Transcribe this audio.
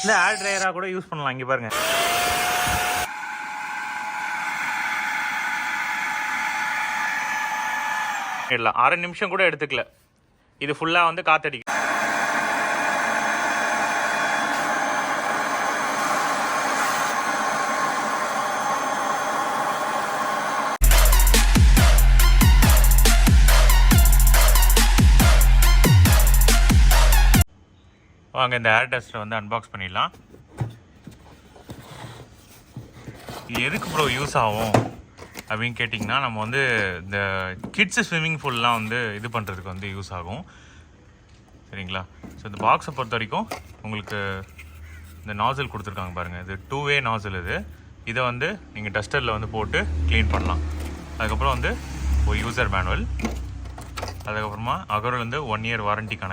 இந்த ஏர் ட்ரையராக கூட யூஸ் பண்ணலாம். இங்கே பாருங்க, இல்லை 1/2 நிமிஷம் கூட எடுத்துக்கல. இது ஃபுல்லாக வந்து காற்றடிக்கும். வாங்க இந்த ஏர் டஸ்ட்டை வந்து அன்பாக்ஸ் பண்ணிடலாம். இது எதுக்கு ப்ரோ யூஸ் ஆகும் அப்படின்னு கேட்டிங்கன்னா, நம்ம வந்து இந்த கிட்ஸு ஸ்விம்மிங் பூல்லாம் வந்து இது பண்ணுறதுக்கு வந்து யூஸ் ஆகும். சரிங்களா? ஸோ இந்த பாக்ஸை பொறுத்த வரைக்கும் உங்களுக்கு இந்த நாசில் கொடுத்துருக்காங்க பாருங்கள். இது 2-வே நாசில். இதை வந்து நீங்கள் டஸ்டரில் வந்து போட்டு க்ளீன் பண்ணலாம். அதுக்கப்புறம் வந்து ஒரு யூசர் மேனுவல், அதுக்கப்புறமா அகரோலேருந்து 1 இயர் வாரண்டிக்கான